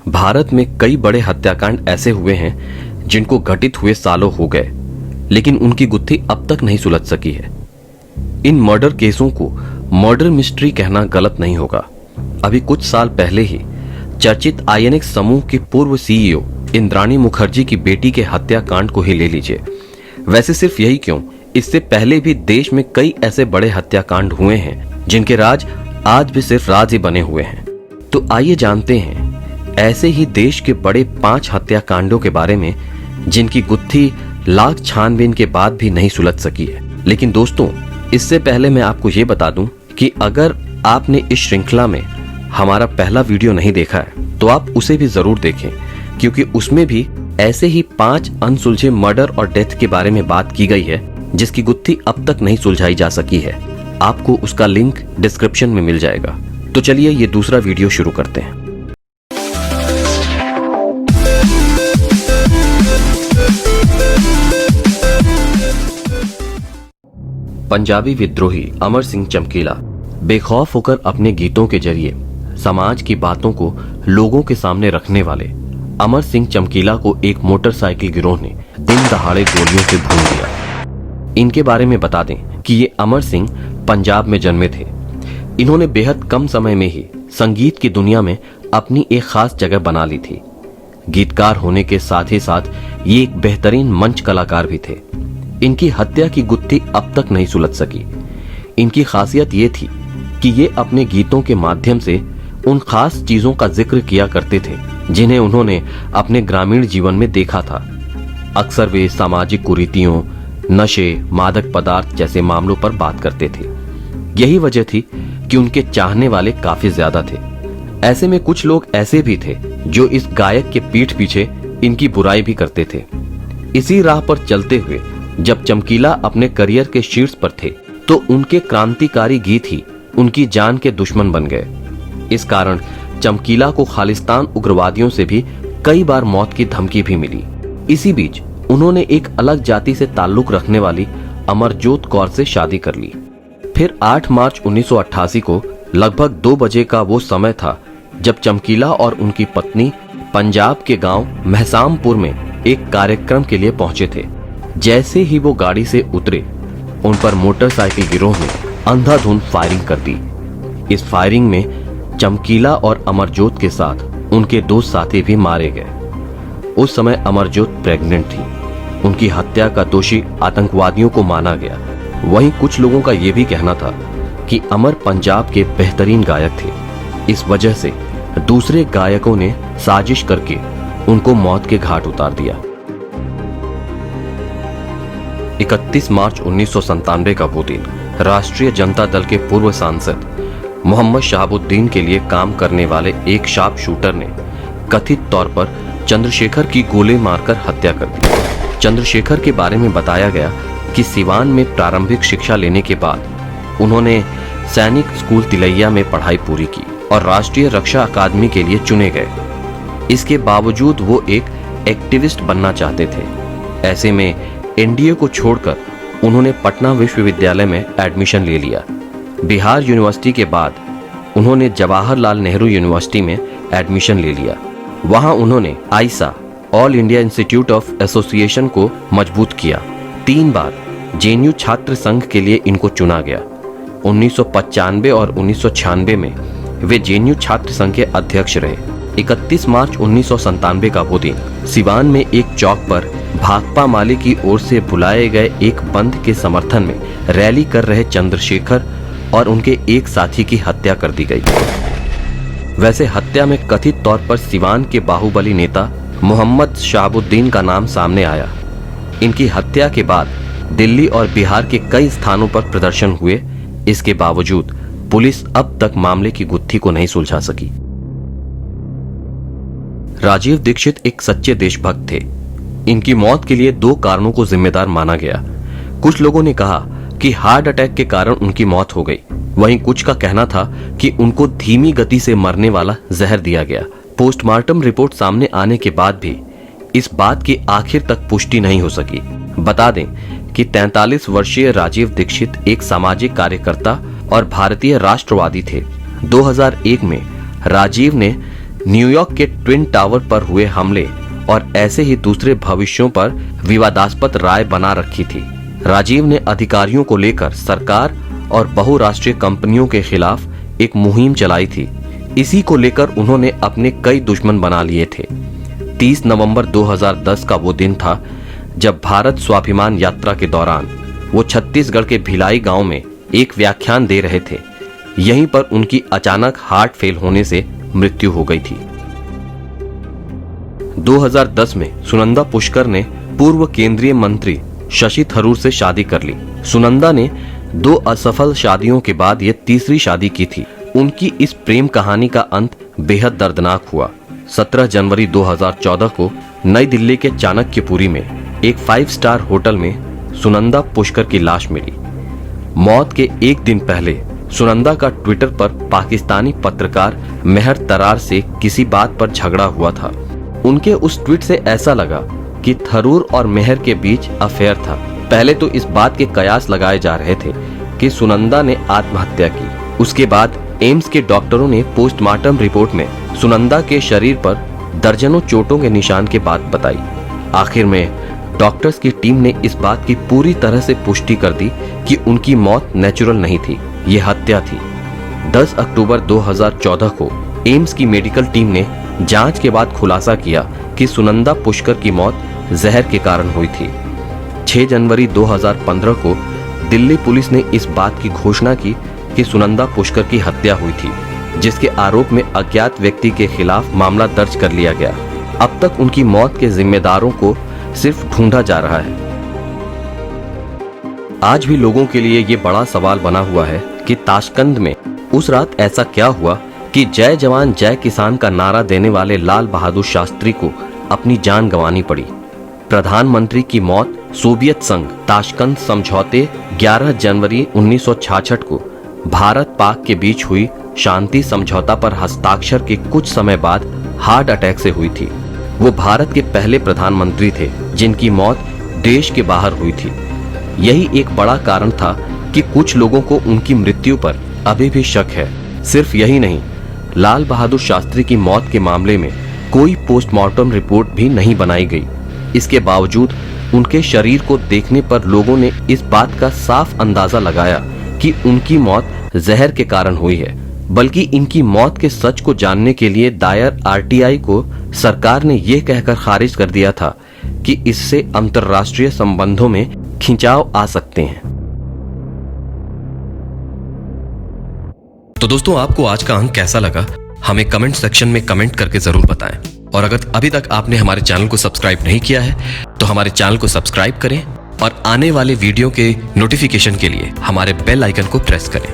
भारत में कई बड़े हत्याकांड ऐसे हुए हैं जिनको घटित हुए सालों हो गए, लेकिन उनकी गुत्थी अब तक नहीं सुलझ सकी है। इन मर्डर केसों को मर्डर मिस्ट्री कहना गलत नहीं होगा। अभी कुछ साल पहले ही चर्चित आईएनएक्स समूह की पूर्व सीईओ इंद्राणी मुखर्जी की बेटी के हत्याकांड को ही ले लीजिए। वैसे सिर्फ यही क्यों, इससे पहले भी देश में कई ऐसे बड़े हत्याकांड हुए हैं जिनके राज आज भी सिर्फ राज ही बने हुए हैं। तो आइए जानते हैं ऐसे ही देश के बड़े 5 हत्याकांडों के बारे में जिनकी गुत्थी लाख छानबीन के बाद भी नहीं सुलझ सकी है। लेकिन दोस्तों, इससे पहले मैं आपको ये बता दूं कि अगर आपने इस श्रृंखला में हमारा पहला वीडियो नहीं देखा है तो आप उसे भी जरूर देखें, क्योंकि उसमें भी ऐसे ही 5 अनसुलझे मर्डर और डेथ के बारे में बात की गई है जिसकी गुत्थी अब तक नहीं सुलझाई जा सकी है। आपको उसका लिंक डिस्क्रिप्शन में मिल जाएगा। तो चलिए ये दूसरा वीडियो शुरू करते हैं। पंजाबी विद्रोही अमर सिंह चमकीला बेखौफ होकर अपने गीतों के जरिए समाज की बातों को लोगों के सामने रखने वाले अमर सिंह चमकीला को एक मोटरसाइकिल गिरोह ने दिन दहाड़े गोलियों से भून दिया। इनके बारे में बता दें कि ये अमर सिंह पंजाब में जन्मे थे। इन्होंने बेहद कम समय में ही संगीत की दुनिया में अपनी एक खास जगह बना ली थी। गीतकार होने के साथ ही साथ ये एक बेहतरीन मंच कलाकार भी थे। इनकी हत्या की गुत्थी अब तक नहीं सुलझ सकी। इनकी खासियत ये थी कि ये अपने गीतों के माध्यम से उन खास चीजों का जिक्र किया करते थे जिन्हें उन्होंने अपने ग्रामीण जीवन में देखा था। अक्सर वे सामाजिक कुरीतियों, नशे, मादक पदार्थ जैसे मामलों पर बात करते थे। यही वजह थी कि उनके चाहने वाले काफी ज्यादा थे। ऐसे में कुछ लोग ऐसे भी थे जो इस गायक के पीठ पीछे इनकी बुराई भी करते थे। इसी राह पर चलते हुए जब चमकीला अपने करियर के शीर्ष पर थे तो उनके क्रांतिकारी गीत ही उनकी जान के दुश्मन बन गए। इस कारण चमकीला को खालिस्तान उग्रवादियों से भी कई बार मौत की धमकी भी मिली। इसी बीच उन्होंने एक अलग जाति से ताल्लुक रखने वाली अमरजोत कौर से शादी कर ली। फिर 8 मार्च 1988 को लगभग 2 बजे का वो समय था जब चमकीला और उनकी पत्नी पंजाब के गांव महसामपुर में एक कार्यक्रम के लिए पहुंचे थे। जैसे ही वो गाड़ी से उतरे, उन पर मोटरसाइकिल गिरोह ने अंधाधुंध फायरिंग कर दी। इस फायरिंग में चमकीला और अमरजोत के साथ उनके 2 साथी भी मारे गए। उस समय अमरजोत प्रेग्नेंट थी। उनकी हत्या का दोषी आतंकवादियों को माना गया। वहीं कुछ लोगों का यह भी कहना था कि अमर पंजाब के बेहतरीन गायक थे। इस वजह से दूसरे गायकों ने साजिश करके उनको मौत के घाट उतार दिया। 31 मार्च 1997 का वो दिन राष्ट्रीय जनता दल के पूर्व सांसद मोहम्मद शहाबुद्दीन के लिए काम करने वाले एक शार्प शूटर ने कथित तौर पर चंद्रशेखर की गोली मारकर हत्या कर दी। चंद्रशेखर के बारे में बताया गया कि सिवान में प्रारंभिक शिक्षा लेने के बाद उन्होंने सैनिक स्कूल तिलैया में पढ़ाई पूरी की और राष्ट्रीय रक्षा अकादमी के लिए चुने गए। इसके बावजूद वो एक एक्टिविस्ट बनना चाहते थे। ऐसे में एनडीए को छोड़कर उन्होंने पटना विश्वविद्यालय में एडमिशन ले लिया। बिहार यूनिवर्सिटी के बाद उन्होंने जवाहरलाल नेहरू यूनिवर्सिटी में एडमिशन ले लिया। वहां उन्होंने I saw, all India institute of association को मजबूत किया। 3 बार जेएनयू छात्र संघ के लिए इनको चुना गया। 1995 और 1996 में वे जेएनयू छात्र संघ के अध्यक्ष रहे। 31 मार्च 1997 का वो दिन सिवान में एक चौक पर भाकपा माले की ओर से बुलाए गए एक बंद के समर्थन में रैली कर रहे चंद्रशेखर और उनके एक साथी की हत्या कर दी गई। वैसे हत्या में कथित तौर पर सिवान के बाहुबली नेता मोहम्मद शहाबुद्दीन का नाम सामने आया। इनकी हत्या के बाद दिल्ली और बिहार के कई स्थानों पर प्रदर्शन हुए। इसके बावजूद पुलिस अब तक मामले की गुत्थी को नहीं सुलझा सकी। राजीव दीक्षित एक सच्चे देशभक्त थे। इनकी मौत के लिए 2 कारणों को जिम्मेदार माना गया। कुछ लोगों ने कहा कि हार्ट अटैक के कारण उनकी मौत हो गई। वहीं कुछ का कहना था कि उनको धीमी गति से मरने वाला जहर दिया गया। पोस्टमार्टम रिपोर्ट सामने आने के बाद भी इस बात की आखिर तक पुष्टि नहीं हो सकी। बता दें कि 43 वर्षीय राजीव दीक्षित एक सामाजिक कार्यकर्ता और भारतीय राष्ट्रवादी थे। 2001 में राजीव ने न्यूयॉर्क के ट्विन टावर पर हुए हमले और ऐसे ही दूसरे भविष्यों पर विवादास्पद राय बना रखी थी। राजीव ने अधिकारियों को लेकर सरकार और बहुराष्ट्रीय कंपनियों के खिलाफ एक मुहिम चलाई थी। इसी को लेकर उन्होंने अपने कई दुश्मन बना लिए थे। 30 नवंबर 2010 का वो दिन था जब भारत स्वाभिमान यात्रा के दौरान वो छत्तीसगढ़ के भिलाई गांव में एक व्याख्यान दे रहे थे। यहीं पर उनकी अचानक हार्ट फेल होने से मृत्यु हो गई थी। 2010 में सुनंदा पुष्कर ने पूर्व केंद्रीय मंत्री शशि थरूर से शादी कर ली। सुनंदा ने 2 असफल शादियों के बाद ये तीसरी शादी की थी। उनकी इस प्रेम कहानी का अंत बेहद दर्दनाक हुआ। 17 जनवरी 2014 को नई दिल्ली के चाणक्यपुरी में एक 5 स्टार होटल में सुनंदा पुष्कर की लाश मिली। मौत के एक दिन पहले सुनंदा का ट्विटर पर पाकिस्तानी पत्रकार मेहर तरार से किसी बात पर झगड़ा हुआ था। उनके उस ट्वीट से ऐसा लगा कि थरूर और मेहर के बीच अफेयर था। पहले तो इस बात के कयास लगाए जा रहे थे कि सुनंदा ने आत्महत्या की। उसके बाद एम्स के डॉक्टरों ने पोस्टमार्टम रिपोर्ट में सुनंदा के शरीर पर दर्जनों चोटों के निशान के बात बताई। आखिर में डॉक्टर्स की टीम ने इस बात की पूरी तरह से पुष्टि कर दी कि उनकी मौत नेचुरल नहीं थी, ये हत्या थी। 10 अक्टूबर 2014 को एम्स की मेडिकल टीम ने जांच के बाद खुलासा किया कि सुनंदा पुष्कर की मौत जहर के कारण हुई थी। 6 जनवरी 2015 को दिल्ली पुलिस ने इस बात की घोषणा की कि सुनंदा पुष्कर की हत्या हुई थी, जिसके आरोप में अज्ञात व्यक्ति के खिलाफ मामला दर्ज कर लिया गया। अब तक उनकी मौत के जिम्मेदारों को सिर्फ ढूंढा जा रहा है। आज भी लोगों के लिए ये बड़ा सवाल बना हुआ है कि ताशकंद में उस रात ऐसा क्या हुआ कि जय जवान जय किसान का नारा देने वाले लाल बहादुर शास्त्री को अपनी जान गंवानी पड़ी। प्रधानमंत्री की मौत सोवियत संघ ताशकंद समझौते 11 जनवरी 1966 को भारत पाक के बीच हुई शांति समझौता पर हस्ताक्षर के कुछ समय बाद हार्ट अटैक से हुई थी। वो भारत के पहले प्रधानमंत्री थे जिनकी मौत देश के बाहर हुई थी। यही एक बड़ा कारण था कि कुछ लोगों को उनकी मृत्यु पर अभी भी शक है। सिर्फ यही नहीं, लाल बहादुर शास्त्री की मौत के मामले में कोई पोस्टमार्टम रिपोर्ट भी नहीं बनाई गई। इसके बावजूद उनके शरीर को देखने पर लोगों ने इस बात का साफ अंदाजा लगाया कि उनकी मौत जहर के कारण हुई है। बल्कि इनकी मौत के सच को जानने के लिए दायर आरटीआई को सरकार ने यह कहकर खारिज कर दिया था कि इससे अंतर्राष्ट्रीय संबंधों में खिंचाव आ सकते हैं। तो दोस्तों, आपको आज का अंक कैसा लगा हमें कमेंट सेक्शन में कमेंट करके जरूर बताएं। और अगर अभी तक आपने हमारे चैनल को सब्सक्राइब नहीं किया है तो हमारे चैनल को सब्सक्राइब करें और आने वाले वीडियो के नोटिफिकेशन के लिए हमारे बेल आइकन को प्रेस करें।